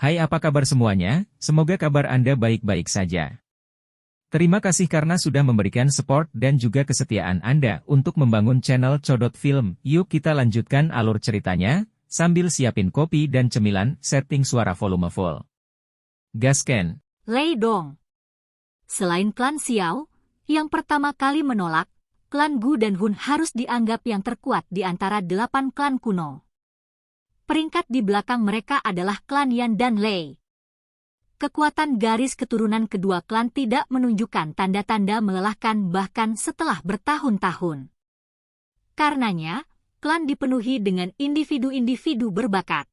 Hai, apa kabar semuanya? Semoga kabar Anda baik-baik saja. Terima kasih karena sudah memberikan support dan juga kesetiaan Anda untuk membangun channel Codot Film. Yuk kita lanjutkan alur ceritanya, sambil siapin kopi dan cemilan, setting suara volume full. Gasken. Lei Dong. Selain klan Xiao, yang pertama kali menolak, klan Gu dan Hun harus dianggap yang terkuat di antara 8 klan kuno. Peringkat di belakang mereka adalah klan Yan dan Lei. Kekuatan garis keturunan kedua klan tidak menunjukkan tanda-tanda melelahkan bahkan setelah bertahun-tahun. Karenanya, klan dipenuhi dengan individu-individu berbakat.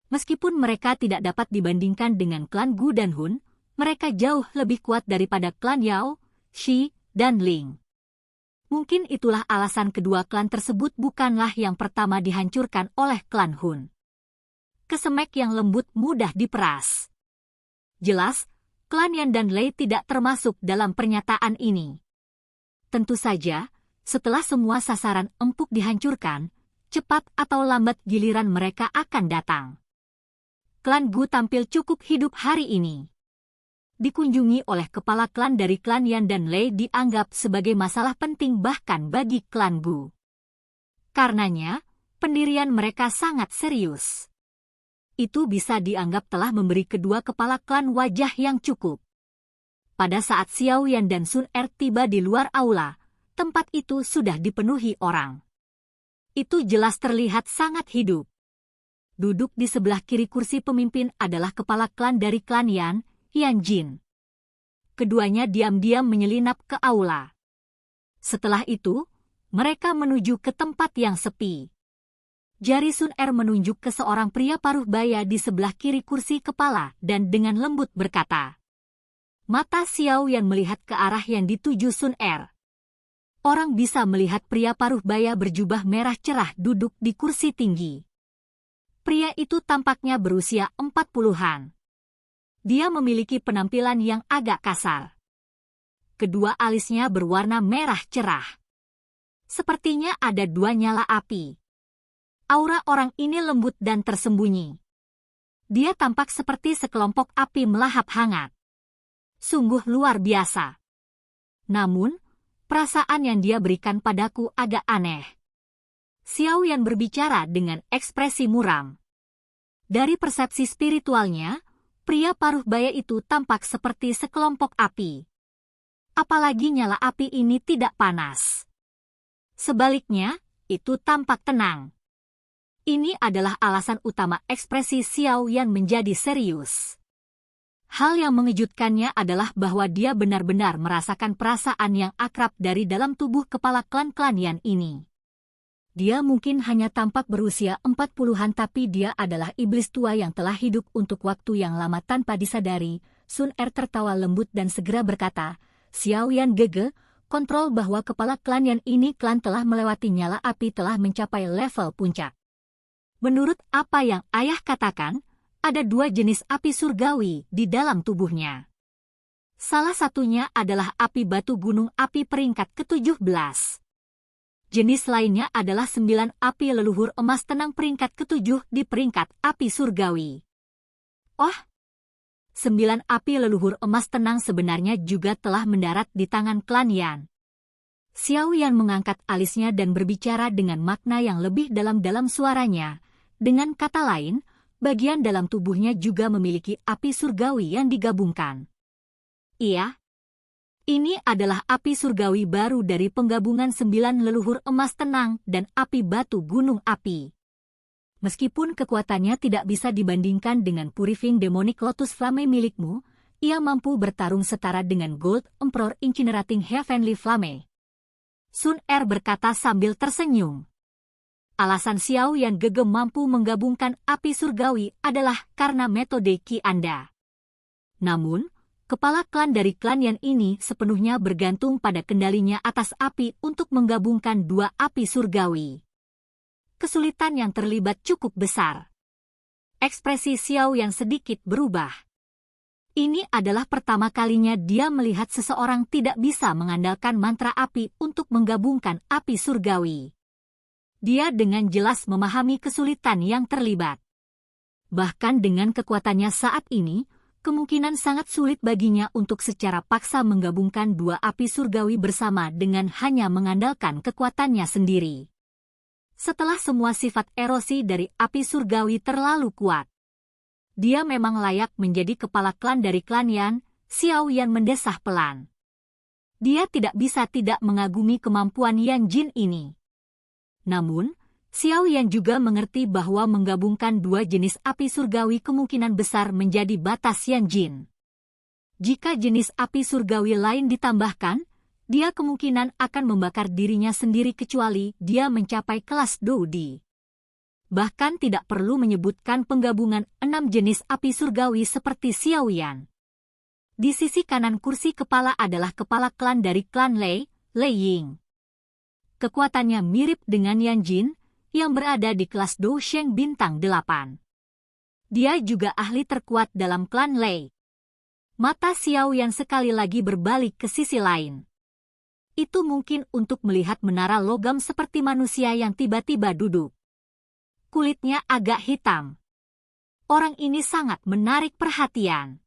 Meskipun mereka tidak dapat dibandingkan dengan klan Gu dan Hun, mereka jauh lebih kuat daripada klan Yao, Shi, dan Ling. Mungkin itulah alasan kedua klan tersebut bukanlah yang pertama dihancurkan oleh klan Hun. Kesemek yang lembut mudah diperas. Jelas, klan Yan dan Lei tidak termasuk dalam pernyataan ini. Tentu saja, setelah semua sasaran empuk dihancurkan, cepat atau lambat giliran mereka akan datang. Klan Gu tampil cukup hidup hari ini. Dikunjungi oleh kepala klan dari klan Yan dan Lei dianggap sebagai masalah penting bahkan bagi klan Gu. Karenanya, pendirian mereka sangat serius. Itu bisa dianggap telah memberi kedua kepala klan wajah yang cukup. Pada saat Xiao Yan dan Sun Er tiba di luar aula, tempat itu sudah dipenuhi orang. Itu jelas terlihat sangat hidup. Duduk di sebelah kiri kursi pemimpin adalah kepala klan dari klan Yan, Yan Jin. Keduanya diam-diam menyelinap ke aula. Setelah itu, mereka menuju ke tempat yang sepi. Jari Sun Er menunjuk ke seorang pria paruh baya di sebelah kiri kursi kepala dan dengan lembut berkata. Mata Xiao Yan melihat ke arah yang dituju Sun Er. Orang bisa melihat pria paruh baya berjubah merah cerah duduk di kursi tinggi. Pria itu tampaknya berusia 40-an. Dia memiliki penampilan yang agak kasar. Kedua alisnya berwarna merah cerah. Sepertinya ada dua nyala api. Aura orang ini lembut dan tersembunyi. Dia tampak seperti sekelompok api melahap hangat. Sungguh luar biasa. Namun, perasaan yang dia berikan padaku agak aneh. Xiao Yan berbicara dengan ekspresi muram. Dari persepsi spiritualnya, pria paruh baya itu tampak seperti sekelompok api. Apalagi nyala api ini tidak panas. Sebaliknya, itu tampak tenang. Ini adalah alasan utama ekspresi Xiao Yan menjadi serius. Hal yang mengejutkannya adalah bahwa dia benar-benar merasakan perasaan yang akrab dari dalam tubuh kepala klan-klan Yan ini. Dia mungkin hanya tampak berusia 40-an tapi dia adalah iblis tua yang telah hidup untuk waktu yang lama tanpa disadari. Sun Er tertawa lembut dan segera berkata, Xiao Yan Gege, kontrol bahwa kepala klan Yan ini klan telah melewati nyala api telah mencapai level puncak. Menurut apa yang ayah katakan, ada dua jenis api surgawi di dalam tubuhnya. Salah satunya adalah api batu gunung api peringkat ke-17. Jenis lainnya adalah 9 api leluhur emas tenang peringkat ke-7 di peringkat api surgawi. Oh, 9 api leluhur emas tenang sebenarnya juga telah mendarat di tangan klan Yan. Xiao Yan mengangkat alisnya dan berbicara dengan makna yang lebih dalam suaranya. Dengan kata lain, bagian dalam tubuhnya juga memiliki api surgawi yang digabungkan. Iya. Ini adalah api surgawi baru dari penggabungan 9 leluhur emas tenang dan api batu gunung api. Meskipun kekuatannya tidak bisa dibandingkan dengan Purifying Demonic Lotus Flame milikmu, ia mampu bertarung setara dengan Gold Emperor Incinerating Heavenly Flame. Sun Er berkata sambil tersenyum. Alasan Xiao Yan Gege mampu menggabungkan api surgawi adalah karena metode Qi Anda. Namun, kepala klan dari klan Yan ini sepenuhnya bergantung pada kendalinya atas api untuk menggabungkan dua api surgawi. Kesulitan yang terlibat cukup besar. Ekspresi Xiao yang sedikit berubah. Ini adalah pertama kalinya dia melihat seseorang tidak bisa mengandalkan mantra api untuk menggabungkan api surgawi. Dia dengan jelas memahami kesulitan yang terlibat. Bahkan dengan kekuatannya saat ini, kemungkinan sangat sulit baginya untuk secara paksa menggabungkan dua api surgawi bersama dengan hanya mengandalkan kekuatannya sendiri. Setelah semua sifat erosi dari api surgawi terlalu kuat, dia memang layak menjadi kepala klan dari klan Yan. Xiao Yan mendesah pelan. Dia tidak bisa tidak mengagumi kemampuan Yan Jin ini. Namun, Xiao Yan juga mengerti bahwa menggabungkan dua jenis api surgawi kemungkinan besar menjadi batas Yan Jin. Jika jenis api surgawi lain ditambahkan, dia kemungkinan akan membakar dirinya sendiri kecuali dia mencapai kelas Doudi. Bahkan tidak perlu menyebutkan penggabungan 6 jenis api surgawi seperti Xiao Yan. Di sisi kanan kursi kepala adalah kepala klan dari klan Lei, Lei Ying. Kekuatannya mirip dengan Yan Jin, yang berada di kelas Dou Sheng bintang 8. Dia juga ahli terkuat dalam klan Lei. Mata Xiao Yan sekali lagi berbalik ke sisi lain. Itu mungkin untuk melihat menara logam seperti manusia yang tiba-tiba duduk. Kulitnya agak hitam. Orang ini sangat menarik perhatian.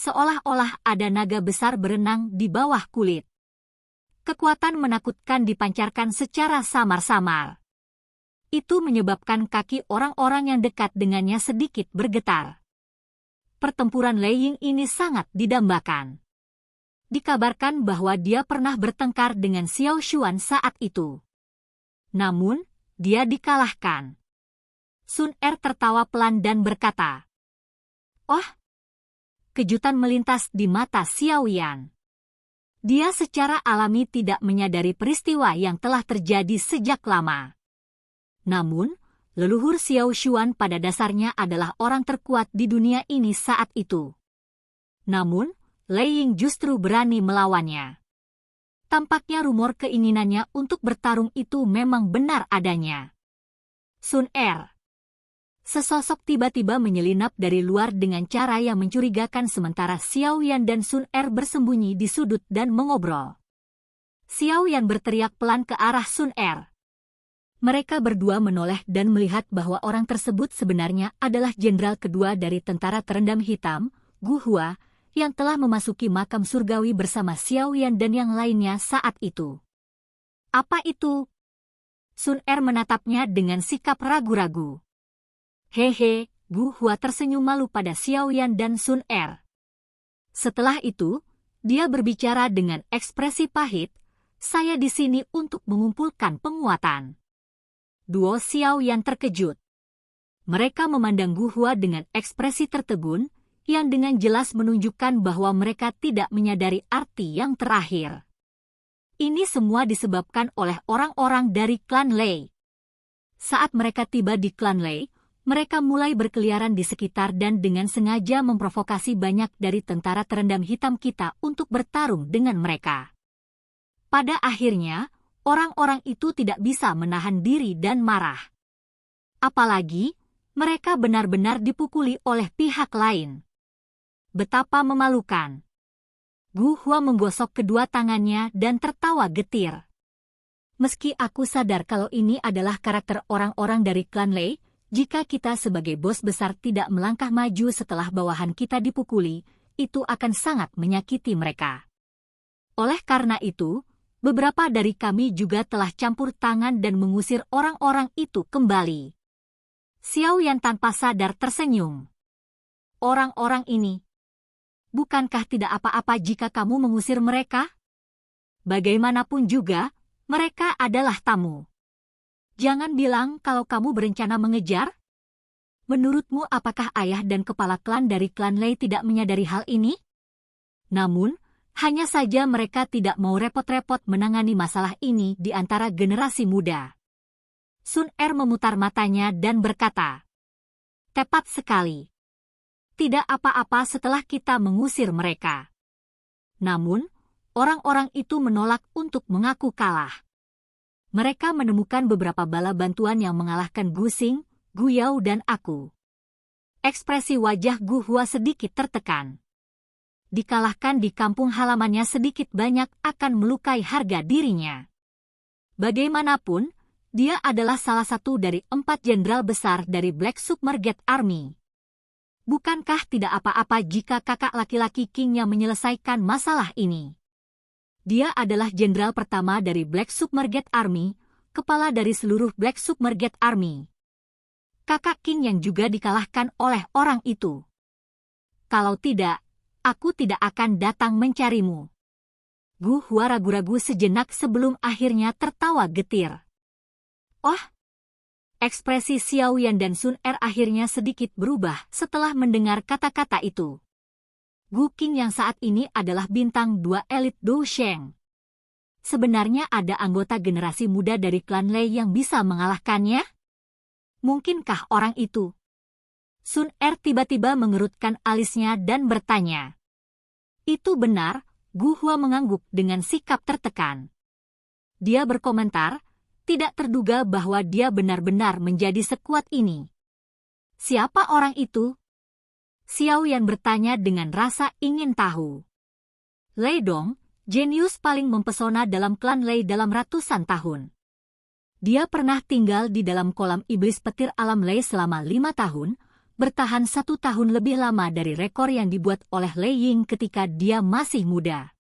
Seolah-olah ada naga besar berenang di bawah kulit. Kekuatan menakutkan dipancarkan secara samar-samar. Itu menyebabkan kaki orang-orang yang dekat dengannya sedikit bergetar. Pertempuran Lei Ying ini sangat didambakan. Dikabarkan bahwa dia pernah bertengkar dengan Xiao Xuan saat itu. Namun, dia dikalahkan. Sun Er tertawa pelan dan berkata, "Oh!" Kejutan melintas di mata Xiao Yan. Dia secara alami tidak menyadari peristiwa yang telah terjadi sejak lama. Namun, leluhur Xiao Xuan pada dasarnya adalah orang terkuat di dunia ini saat itu. Namun, Lei Ying justru berani melawannya. Tampaknya rumor keinginannya untuk bertarung itu memang benar adanya. Sun Er. Sesosok tiba-tiba menyelinap dari luar dengan cara yang mencurigakan sementara Xiao Yan dan Sun Er bersembunyi di sudut dan mengobrol. Xiao Yan berteriak pelan ke arah Sun Er. Mereka berdua menoleh dan melihat bahwa orang tersebut sebenarnya adalah jenderal kedua dari tentara terendam hitam, Gu Hua, yang telah memasuki makam surgawi bersama Xiao Yan dan yang lainnya saat itu. Apa itu? Sun Er menatapnya dengan sikap ragu-ragu. Hehe, Gu Hua tersenyum malu pada Xiao Yan dan Sun Er. Setelah itu, dia berbicara dengan ekspresi pahit, "Saya di sini untuk mengumpulkan penguatan." Duo Xiao Yan terkejut. Mereka memandang Gu Hua dengan ekspresi tertegun, yang dengan jelas menunjukkan bahwa mereka tidak menyadari arti yang terakhir. Ini semua disebabkan oleh orang-orang dari klan Lei. Saat mereka tiba di klan Lei, mereka mulai berkeliaran di sekitar dan dengan sengaja memprovokasi banyak dari tentara terendam hitam kita untuk bertarung dengan mereka. Pada akhirnya, orang-orang itu tidak bisa menahan diri dan marah. Apalagi, mereka benar-benar dipukuli oleh pihak lain. Betapa memalukan. Gu Hua menggosok kedua tangannya dan tertawa getir. Meski aku sadar kalau ini adalah karakter orang-orang dari klan Lei, jika kita sebagai bos besar tidak melangkah maju setelah bawahan kita dipukuli, itu akan sangat menyakiti mereka. Oleh karena itu, beberapa dari kami juga telah campur tangan dan mengusir orang-orang itu kembali. Xiao Yan tanpa sadar tersenyum. Orang-orang ini. Bukankah tidak apa-apa jika kamu mengusir mereka? Bagaimanapun juga, mereka adalah tamu. Jangan bilang kalau kamu berencana mengejar. Menurutmu apakah ayah dan kepala klan dari klan Lei tidak menyadari hal ini? Namun, hanya saja mereka tidak mau repot-repot menangani masalah ini di antara generasi muda. Sun Er memutar matanya dan berkata, "Tepat sekali. Tidak apa-apa setelah kita mengusir mereka." Namun, orang-orang itu menolak untuk mengaku kalah. Mereka menemukan beberapa bala bantuan yang mengalahkan Gu Xing, Gu Yao dan aku. Ekspresi wajah Gu Hua sedikit tertekan. Dikalahkan di kampung halamannya sedikit banyak akan melukai harga dirinya. Bagaimanapun, dia adalah salah satu dari 4 jenderal besar dari Black Submerged Army. Bukankah tidak apa-apa jika kakak laki-laki King yang menyelesaikan masalah ini? Dia adalah jenderal pertama dari Black Submerged Army, kepala dari seluruh Black Submerged Army. Kakak King yang juga dikalahkan oleh orang itu. Kalau tidak, aku tidak akan datang mencarimu. Gu Hua ragu-ragu sejenak sebelum akhirnya tertawa getir. Oh! Ekspresi Xiao Yan dan Sun Er akhirnya sedikit berubah setelah mendengar kata-kata itu. Gu Qing yang saat ini adalah bintang 2 elit Dou Sheng. Sebenarnya ada anggota generasi muda dari klan Lei yang bisa mengalahkannya? Mungkinkah orang itu? Sun Er tiba-tiba mengerutkan alisnya dan bertanya. Itu benar, Gu Hua mengangguk dengan sikap tertekan. Dia berkomentar, tidak terduga bahwa dia benar-benar menjadi sekuat ini. Siapa orang itu? Xiao Yan bertanya dengan rasa ingin tahu. Lei Dong, jenius paling mempesona dalam klan Lei dalam ratusan tahun. Dia pernah tinggal di dalam kolam iblis petir alam Lei selama 5 tahun, bertahan 1 tahun lebih lama dari rekor yang dibuat oleh Lei Ying ketika dia masih muda.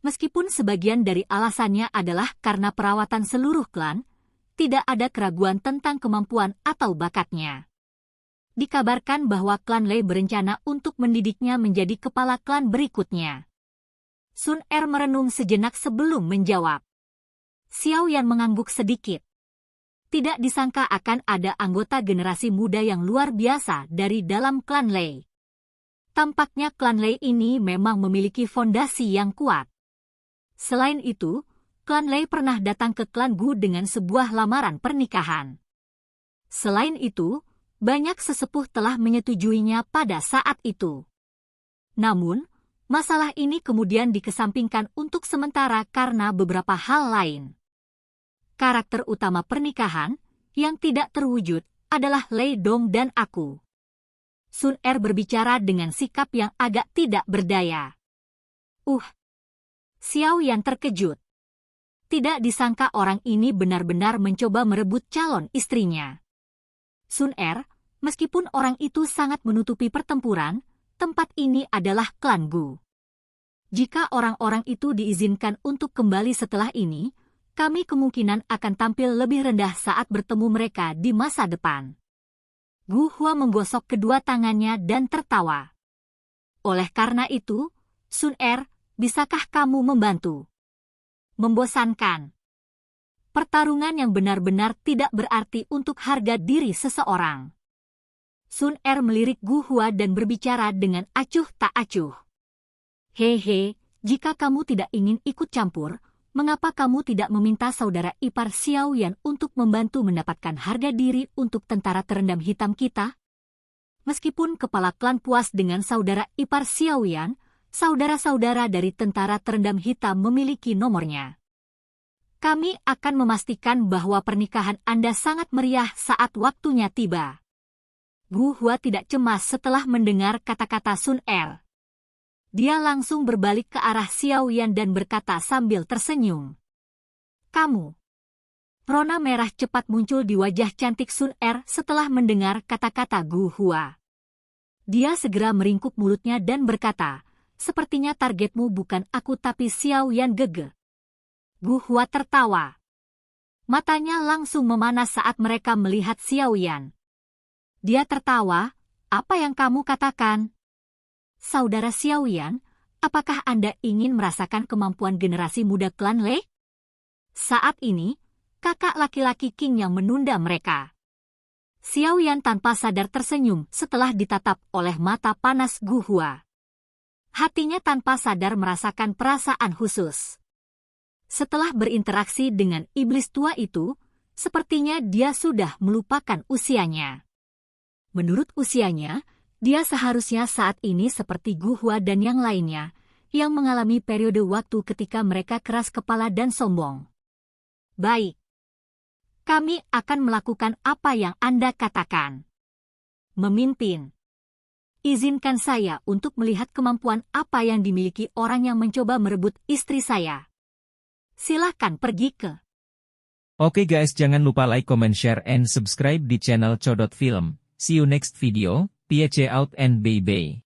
Meskipun sebagian dari alasannya adalah karena perawatan seluruh klan, tidak ada keraguan tentang kemampuan atau bakatnya. Dikabarkan bahwa klan Lei berencana untuk mendidiknya menjadi kepala klan berikutnya. Sun Er merenung sejenak sebelum menjawab. Xiao Yan mengangguk sedikit. Tidak disangka akan ada anggota generasi muda yang luar biasa dari dalam klan Lei. Tampaknya klan Lei ini memang memiliki fondasi yang kuat. Selain itu, klan Lei pernah datang ke klan Gu dengan sebuah lamaran pernikahan. Selain itu, banyak sesepuh telah menyetujuinya pada saat itu. Namun, masalah ini kemudian dikesampingkan untuk sementara karena beberapa hal lain. Karakter utama pernikahan yang tidak terwujud adalah Lei Dong dan aku. Sun Er berbicara dengan sikap yang agak tidak berdaya. Xiao Yan terkejut. Tidak disangka orang ini benar-benar mencoba merebut calon istrinya. Sun Er, meskipun orang itu sangat menutupi pertempuran, tempat ini adalah klan Gu. Jika orang-orang itu diizinkan untuk kembali setelah ini, kami kemungkinan akan tampil lebih rendah saat bertemu mereka di masa depan. Gu Hua menggosok kedua tangannya dan tertawa. Oleh karena itu, Sun Er, bisakah kamu membantu? Membosankan. Pertarungan yang benar-benar tidak berarti untuk harga diri seseorang. Sun Er melirik Gu Hua dan berbicara dengan acuh tak acuh. Hehe, jika kamu tidak ingin ikut campur, mengapa kamu tidak meminta saudara ipar Xiao Yan untuk membantu mendapatkan harga diri untuk tentara terendam hitam kita? Meskipun kepala klan puas dengan saudara ipar Xiao Yan, saudara-saudara dari tentara terendam hitam memiliki nomornya. Kami akan memastikan bahwa pernikahan Anda sangat meriah saat waktunya tiba. Gu Hua tidak cemas setelah mendengar kata-kata Sun Er. Dia langsung berbalik ke arah Xiao Yan dan berkata sambil tersenyum. Kamu. Rona merah cepat muncul di wajah cantik Sun Er setelah mendengar kata-kata Gu Hua. Dia segera meringkuk mulutnya dan berkata, sepertinya targetmu bukan aku tapi Xiao Yan gege. Gu Hua tertawa. Matanya langsung memanas saat mereka melihat Xiao Yan. Dia tertawa, apa yang kamu katakan? Saudara Xiao Yan, apakah Anda ingin merasakan kemampuan generasi muda klan Lei? Saat ini, kakak laki-laki King yang menunda mereka. Xiao Yan tanpa sadar tersenyum setelah ditatap oleh mata panas Gu Hua. Hatinya tanpa sadar merasakan perasaan khusus. Setelah berinteraksi dengan iblis tua itu, sepertinya dia sudah melupakan usianya. Menurut usianya, dia seharusnya saat ini seperti Gu Hua dan yang lainnya, yang mengalami periode waktu ketika mereka keras kepala dan sombong. Baik. Kami akan melakukan apa yang Anda katakan. Memimpin. Izinkan saya untuk melihat kemampuan apa yang dimiliki orang yang mencoba merebut istri saya. Silakan pergi ke. Oke guys, jangan lupa like, comment, share, and subscribe di channel Codot Film. See you next video. Piece out and Bei Bei.